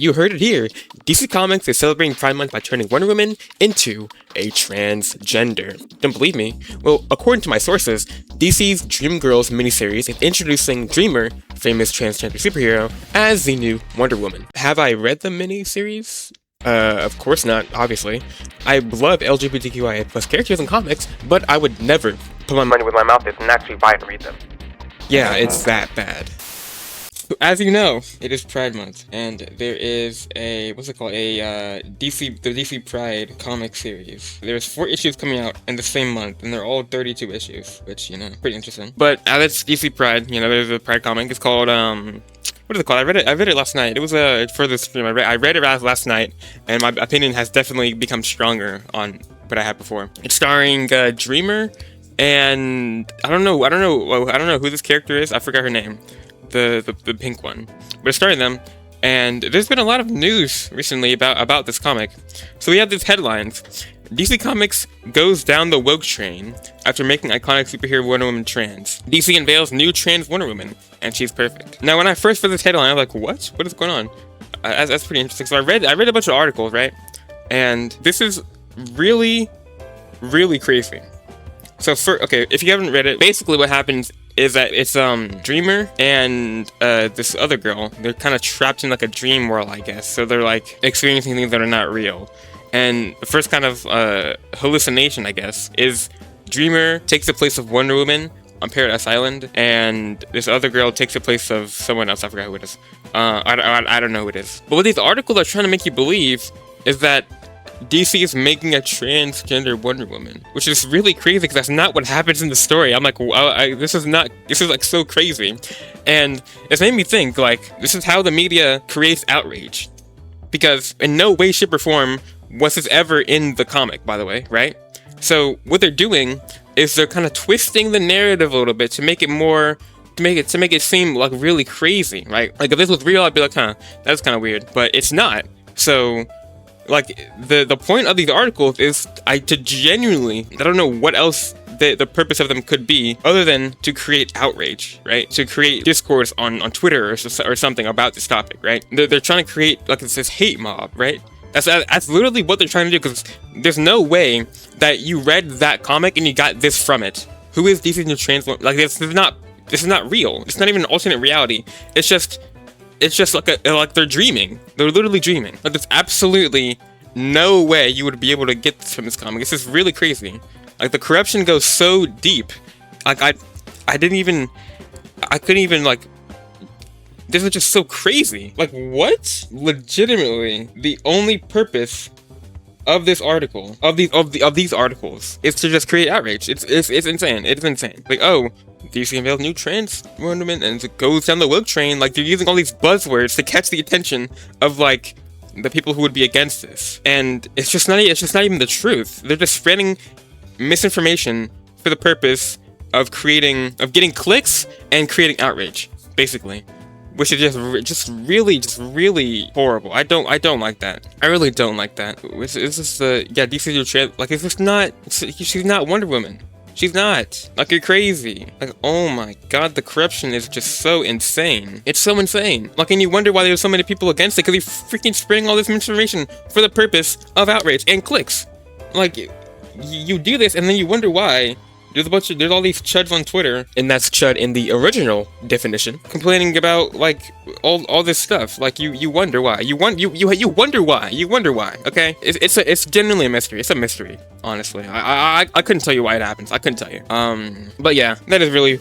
You heard it here. DC Comics is celebrating Pride Month by turning Wonder Woman into a transgender. Don't believe me? Well, according to my sources, DC's Dreamgirls miniseries is introducing Dreamer, famous transgender superhero, as the new Wonder Woman. Have I read the miniseries? Of course not, obviously. I love LGBTQIA plus characters in comics, but I would never put my money where my mouth is and actually buy and read them. Yeah, it's that bad. As you know, it is Pride Month, and there is a, the DC Pride comic series. There's 4 issues coming out in the same month, and they're all 32 issues, which, pretty interesting. But it's DC Pride, there's a Pride comic. It's called, what is it called? I read it last night. It was for the stream. I read it last night, and my opinion has definitely become stronger on what I had before. It's starring Dreamer, and I don't know who this character is. I forgot her name. The pink one, but it's starting them, and there's been a lot of news recently about this comic. So we have these headlines: DC Comics goes down the woke train after making iconic superhero Wonder Woman trans. DC unveils new trans Wonder Woman, and she's perfect. Now, when I first read this headline, I was like, what is going on? That's pretty interesting. So I read a bunch of articles, right? And this is really crazy. So if you haven't read it, basically what happens is that it's Dreamer and this other girl. They're kind of trapped in like a dream world, I guess. So they're like experiencing things that are not real. And the first kind of hallucination, I guess, is Dreamer takes the place of Wonder Woman on Paradise Island, and this other girl takes the place of someone else. I forgot who it is. I don't know who it is. But what these articles are trying to make you believe is that DC is making a transgender Wonder Woman, which is really crazy because that's not what happens in the story. I'm like, this is like so crazy. And it's made me think, like, this is how the media creates outrage. Because in no way, shape, or form was this ever in the comic, by the way, right? So what they're doing is they're kind of twisting the narrative a little bit to make it seem like really crazy, right? Like if this was real, I'd be like, that's kind of weird, but it's not. So like the point of these articles is I don't know what else the purpose of them could be other than to create outrage, right? To create discourse on Twitter or something about this topic, right? They're trying to create like this hate mob, right? That's literally what they're trying to do, because there's no way that you read that comic and you got this from it. Who is DC new trans? Like this is not real. It's not even an alternate reality. It's just like they're dreaming. They're literally dreaming. Like there's absolutely no way you would be able to get this from this comic. It's just really crazy. Like the corruption goes so deep. Like I couldn't even like. This is just so crazy. Like what? Legitimately, the only purpose of this article, of these articles, is to just create outrage. It's insane. It's insane. Like, oh, DC unveils new trans Wonder Woman, and it goes down the woke train. Like they're using all these buzzwords to catch the attention of like the people who would be against this, and it's just not even the truth. They're just spreading misinformation for the purpose of getting clicks and creating outrage, basically. Which is just really horrible. I don't like that. I really don't like that. It's just DC new trans. Like she's not Wonder Woman. She's not. Like you're crazy. Like oh my god, the corruption is just so insane. It's so insane. Like and you wonder why there's so many people against it, because you're freaking spreading all this misinformation for the purpose of outrage and clicks. Like you do this and then you wonder why. There's all these chuds on Twitter, and that's chud in the original definition, complaining about like all this stuff. Like you wonder why. You wonder why. Okay, it's genuinely a mystery. It's a mystery, honestly. I couldn't tell you why it happens. I couldn't tell you. But yeah, that is really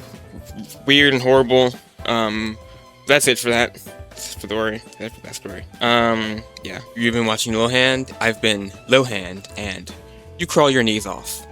weird and horrible. That's it for that. That's for that story. Yeah, you've been watching Lowhand. I've been Lowhand, and you crawl your knees off.